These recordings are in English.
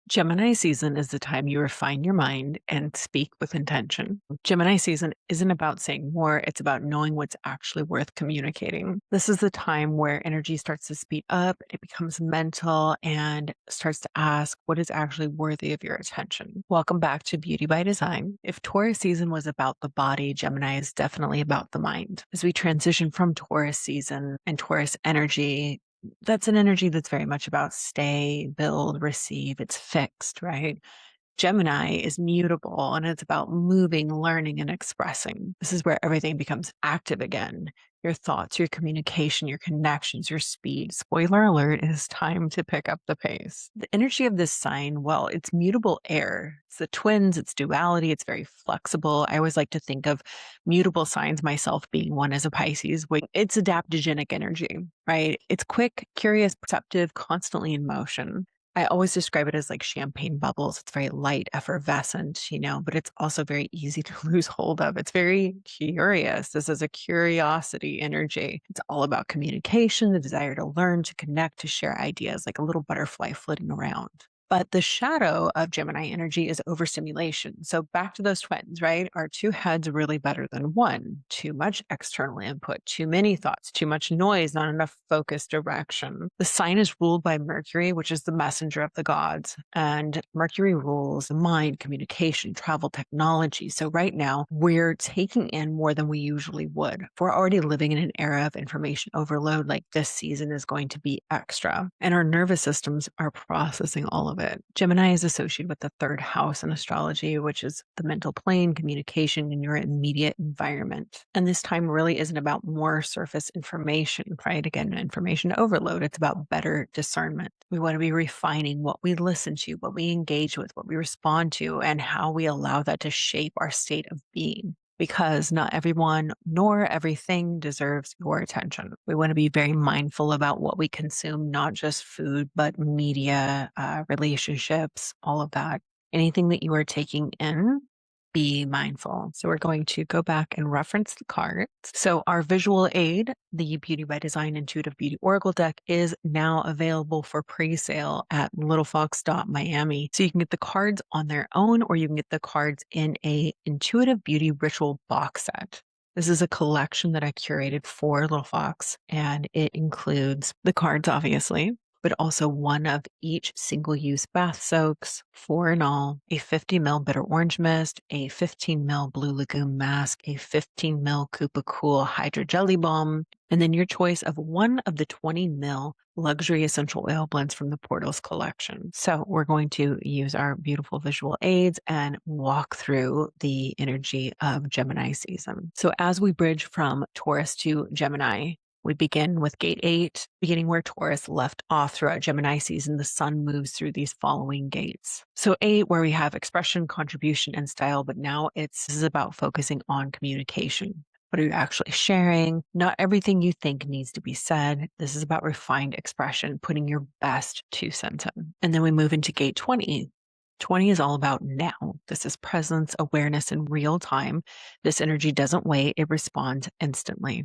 Gemini season is the time you refine your mind and speak with intention. Gemini season isn't about saying more, it's about knowing what's actually worth communicating. This is the time where energy starts to speed up, it becomes mental, and starts to ask what is actually worthy of your attention. Welcome back to Beauty by Design. If Taurus season was about the body, Gemini is definitely about the mind. As we transition from Taurus season and Taurus energy, that's an energy that's very much about stay, build, receive. It's fixed, right? Gemini is mutable and it's about moving, learning, and expressing. This is where everything becomes active again. Your thoughts, your communication, your connections, your speed. Spoiler alert, it is time to pick up the pace. The energy of this sign, well, it's mutable air. It's the twins, it's duality, it's very flexible. I always like to think of mutable signs, myself being one as a Pisces. It's adaptogenic energy, right? It's quick, curious, perceptive, constantly in motion. I always describe it as like champagne bubbles. It's very light, effervescent, but it's also very easy to lose hold of. It's very curious. This is a curiosity energy. It's all about communication, the desire to learn, to connect, to share ideas, like a little butterfly flitting around. But the shadow of Gemini energy is overstimulation. So back to those twins, right? Are two heads really better than one? Too much external input, too many thoughts, too much noise, not enough focused direction. The sign is ruled by Mercury, which is the messenger of the gods. And Mercury rules the mind, communication, travel, technology. So right now we're taking in more than we usually would. If we're already living in an era of information overload, like this season is going to be extra. And our nervous systems are processing all of it. Gemini is associated with the third house in astrology, which is the mental plane, communication, and your immediate environment. And this time really isn't about more surface information, right? Again, information overload. It's about better discernment. We want to be refining what we listen to, what we engage with, what we respond to, and how we allow that to shape our state of being. Because not everyone nor everything deserves your attention. We want to be very mindful about what we consume, not just food, but media, relationships, all of that. Anything that you are taking in, be mindful. So we're going to go back and reference the cards. So our visual aid, the Beauty by Design Intuitive Beauty Oracle deck, is now available for pre-sale at littlefox.miami. So you can get the cards on their own, or you can get the cards in a Intuitive Beauty Ritual box set. This is a collection that I curated for Little Fox, and it includes the cards, obviously, but also one of each single-use bath soaks, 4 in all, a 50 ml bitter orange mist, a 15 ml blue lagoon mask, a 15 ml Koopa Cool Hydra Jelly Balm, and then your choice of one of the 20 ml luxury essential oil blends from the Portals collection. So we're going to use our beautiful visual aids and walk through the energy of Gemini season. So as we bridge from Taurus to Gemini, we begin with gate 8, beginning where Taurus left off throughout Gemini season. The sun moves through these following gates. So 8, where we have expression, contribution, and style, but now this is about focusing on communication. What are you actually sharing? Not everything you think needs to be said. This is about refined expression, putting your best 2 cents in. And then we move into gate 20. 20 is all about now. This is presence, awareness in real time. This energy doesn't wait, it responds instantly.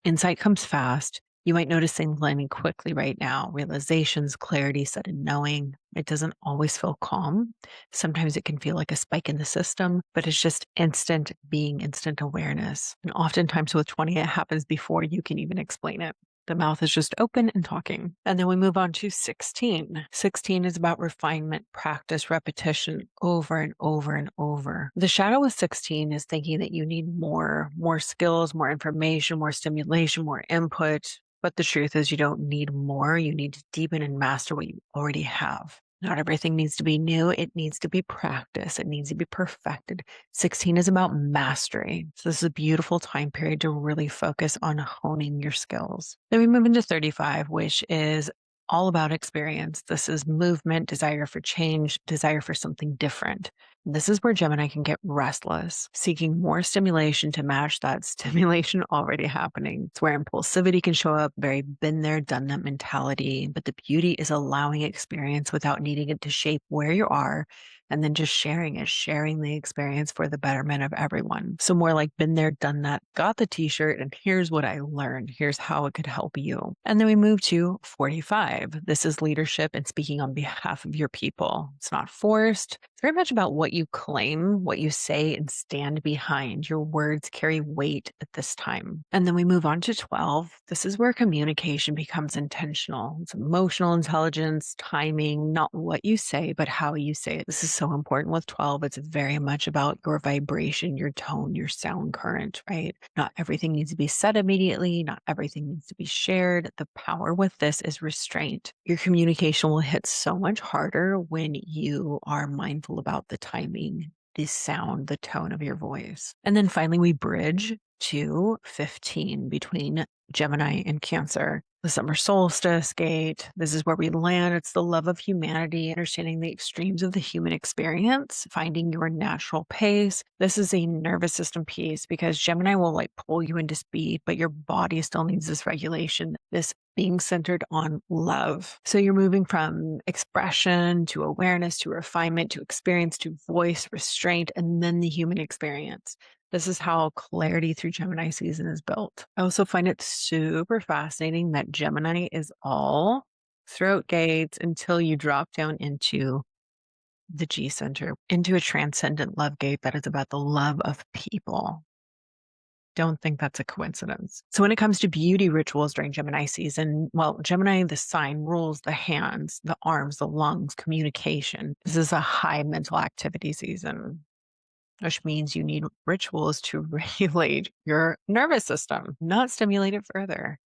Insight comes fast. You might notice things landing quickly right now. Realizations, clarity, sudden knowing. It doesn't always feel calm. Sometimes it can feel like a spike in the system, but it's just instant being, instant awareness. And oftentimes with 20, it happens before you can even explain it. The mouth is just open and talking. And then we move on to 16. 16 is about refinement, practice, repetition over and over and over. The shadow of 16 is thinking that you need more skills, more information, more stimulation, more input. But the truth is you don't need more. You need to deepen and master what you already have. Not everything needs to be new. It needs to be practiced. It needs to be perfected. 16 is about mastery. So this is a beautiful time period to really focus on honing your skills. Then we move into 35, which is all about experience. This is movement, desire for change, desire for something different. This is where Gemini can get restless, seeking more stimulation to match that stimulation already happening. It's where impulsivity can show up, very been there, done that mentality. But the beauty is allowing experience without needing it to shape where you are And then just sharing the experience for the betterment of everyone. So more like been there, done that, got the t-shirt, and here's what I learned. Here's how it could help you. And then we move to 45. This is leadership and speaking on behalf of your people. It's not forced. It's very much about what you claim, what you say, and stand behind. Your words carry weight at this time. And then we move on to 12. This is where communication becomes intentional. It's emotional intelligence, timing, not what you say, but how you say it. This is so important with 12. It's very much about your vibration, your tone, your sound current, right? Not everything needs to be said immediately. Not everything needs to be shared. The power with this is restraint. Your communication will hit so much harder when you are mindful about the timing, the sound, the tone of your voice. And then finally, we bridge to 15 between Gemini and Cancer. The summer solstice gate. This is where we land. It's the love of humanity, understanding the extremes of the human experience, finding your natural pace. This is a nervous system piece because Gemini will like pull you into speed, but your body still needs this regulation, this being centered on love. So you're moving from expression to awareness to refinement to experience to voice, restraint, and then the human experience. This is how clarity through Gemini season is built. I also find it super fascinating that Gemini is all throat gates until you drop down into the G center, into a transcendent love gate that is about the love of people. Don't think that's a coincidence. So when it comes to beauty rituals during Gemini season, well, Gemini, the sign, rules the hands, the arms, the lungs, communication. This is a high mental activity season, which means you need rituals to regulate your nervous system, not stimulate it further.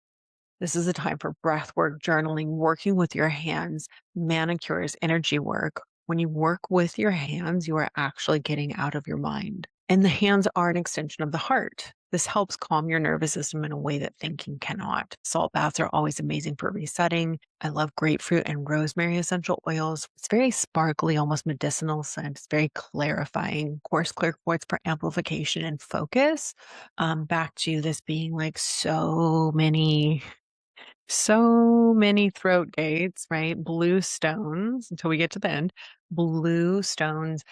This is a time for breath work, journaling, working with your hands, manicures, energy work. When you work with your hands, you are actually getting out of your mind. And the hands are an extension of the heart. This helps calm your nervous system in a way that thinking cannot. Salt baths are always amazing for resetting. I love grapefruit and rosemary essential oils. It's very sparkly, almost medicinal scent. It's very clarifying. Coarse clear quartz for amplification and focus. Back to this being like so many throat gates, right? Blue stones until we get to the end. Blue stones,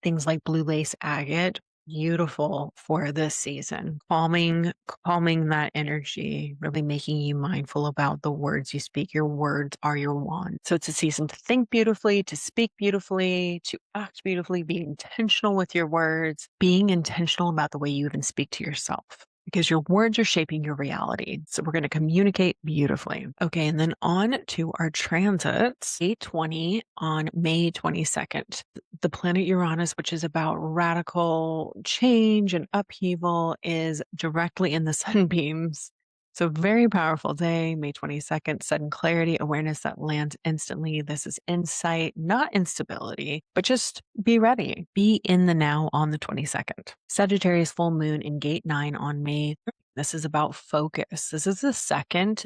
things like blue lace agate, beautiful for this season. Calming that energy, really making you mindful about the words you speak. Your words are your wand. So it's a season to think beautifully, to speak beautifully, to act beautifully, be intentional with your words, being intentional about the way you even speak to yourself, because your words are shaping your reality. So we're going to communicate beautifully. Okay, and then on to our transits. 820 on May 22nd. The planet Uranus, which is about radical change and upheaval, is directly in the sunbeams. So very powerful day, May 22nd, sudden clarity, awareness that lands instantly. This is insight, not instability, but just be ready. Be in the now on the 22nd. Sagittarius full moon in gate 9 on May 3rd. This is about focus. This is the second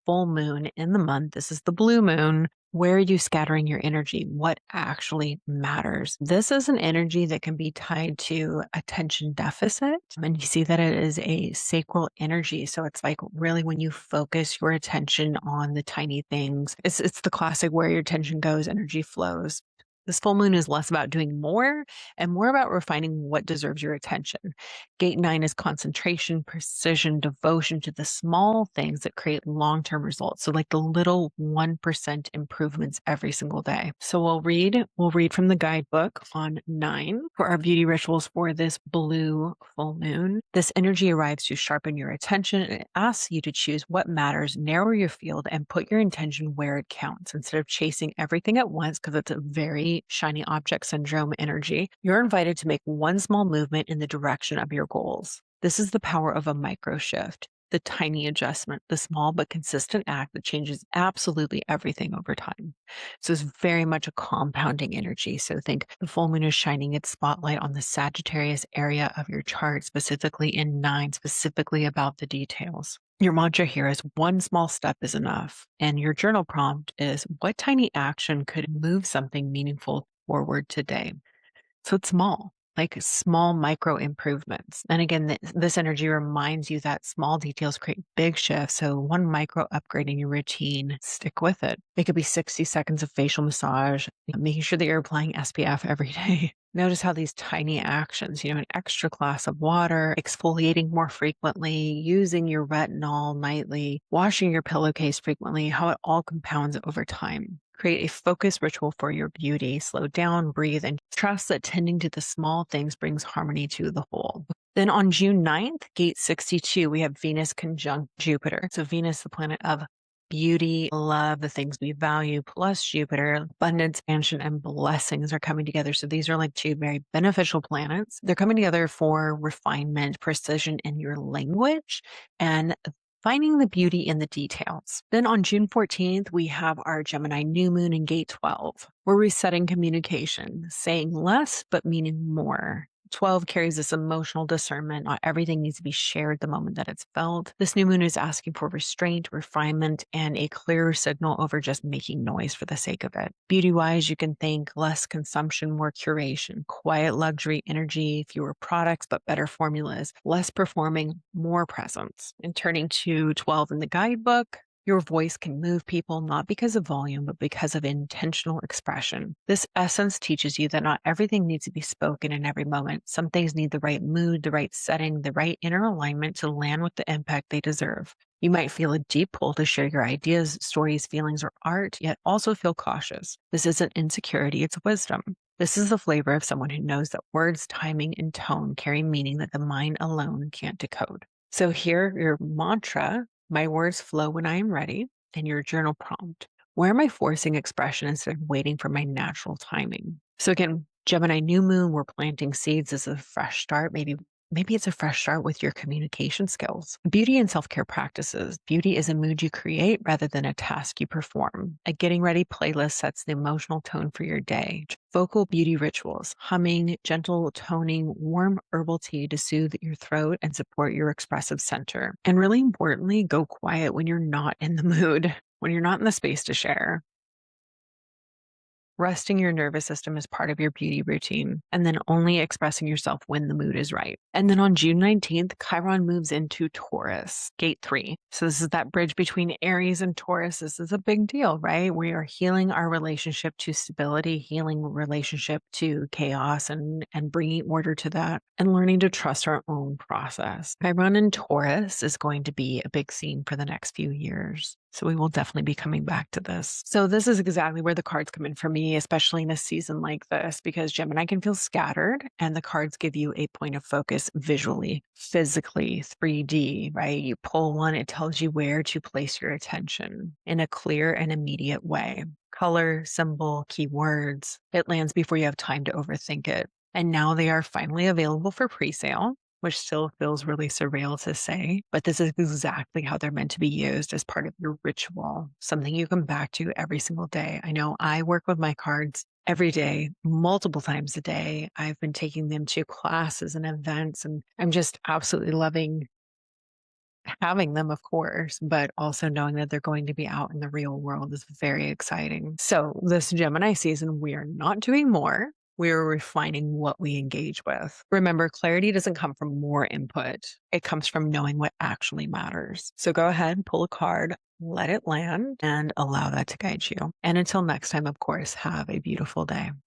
full moon in the month. This is the blue moon. Where are you scattering your energy? What actually matters? This is an energy that can be tied to attention deficit. And you see that it is a sacral energy. So it's like really when you focus your attention on the tiny things, it's the classic where your attention goes, energy flows. This full moon is less about doing more and more about refining what deserves your attention. Gate 9 is concentration, precision, devotion to the small things that create long-term results. So like the little 1% improvements every single day. So we'll read from the guidebook on 9 for our beauty rituals for this blue full moon. This energy arrives to sharpen your attention. It asks you to choose what matters, narrow your field, and put your intention where it counts instead of chasing everything at once, because it's a very shiny object syndrome energy. You're invited to make one small movement in the direction of your goals. This is the power of a micro shift, the tiny adjustment, the small but consistent act that changes absolutely everything over time. So it's very much a compounding energy. So think the full moon is shining its spotlight on the Sagittarius area of your chart, specifically in 9, specifically about the details. Your mantra here is one small step is enough. And your journal prompt is what tiny action could move something meaningful forward today? So it's small. like small micro improvements. And again, this energy reminds you that small details create big shifts. So one micro upgrade in your routine, stick with it. It could be 60 seconds of facial massage, making sure that you're applying SPF every day. Notice how these tiny actions, an extra glass of water, exfoliating more frequently, using your retinol nightly, washing your pillowcase frequently, how it all compounds over time. Create a focused ritual for your beauty. Slow down, breathe, and trust that tending to the small things brings harmony to the whole. Then on June 9th, gate 62, we have Venus conjunct Jupiter. So Venus, the planet of beauty, love, the things we value, plus Jupiter, abundance, expansion, and blessings are coming together. So these are like two very beneficial planets. They're coming together for refinement, precision in your language, and finding the beauty in the details. Then on June 14th, we have our Gemini new moon in gate 12. We're resetting communication, saying less, but meaning more. 12 carries this emotional discernment. Not everything needs to be shared the moment that it's felt. This new moon is asking for restraint, refinement, and a clearer signal over just making noise for the sake of it. Beauty-wise, you can think less consumption, more curation, quiet luxury energy, fewer products, but better formulas, less performing, more presence. And turning to 12 in the guidebook, your voice can move people not because of volume, but because of intentional expression. This essence teaches you that not everything needs to be spoken in every moment. Some things need the right mood, the right setting, the right inner alignment to land with the impact they deserve. You might feel a deep pull to share your ideas, stories, feelings, or art, yet also feel cautious. This isn't insecurity, it's wisdom. This is the flavor of someone who knows that words, timing, and tone carry meaning that the mind alone can't decode. So here, your mantra: my words flow when I am ready, and your journal prompt: where am I forcing expression instead of waiting for my natural timing? So again, Gemini new moon, we're planting seeds as a fresh start. Maybe it's a fresh start with your communication skills. Beauty and self-care practices. Beauty is a mood you create rather than a task you perform. A getting ready playlist sets the emotional tone for your day. Vocal beauty rituals, humming, gentle toning, warm herbal tea to soothe your throat and support your expressive center. And really importantly, go quiet when you're not in the mood, when you're not in the space to share. Resting your nervous system is part of your beauty routine, and then only expressing yourself when the mood is right. And then on June 19th, Chiron moves into Taurus, gate 3. So this is that bridge between Aries and Taurus. This is a big deal, right? We are healing our relationship to stability, healing relationship to chaos, and bringing order to that, and learning to trust our own process. Chiron in Taurus is going to be a big theme for the next few years. So we will definitely be coming back to this. So this is exactly where the cards come in for me, especially in a season like this, because Gemini can feel scattered and the cards give you a point of focus visually, physically, 3D, right? You pull one, it tells you where to place your attention in a clear and immediate way. Color, symbol, keywords. It lands before you have time to overthink it. And now they are finally available for pre-sale, which still feels really surreal to say, but this is exactly how they're meant to be used as part of your ritual, something you come back to every single day. I know I work with my cards every day, multiple times a day. I've been taking them to classes and events, and I'm just absolutely loving having them, of course, but also knowing that they're going to be out in the real world is very exciting. So this Gemini season, we are not doing more. We're refining what we engage with. Remember, clarity doesn't come from more input. It comes from knowing what actually matters. So go ahead, pull a card, let it land, and allow that to guide you. And until next time, of course, have a beautiful day.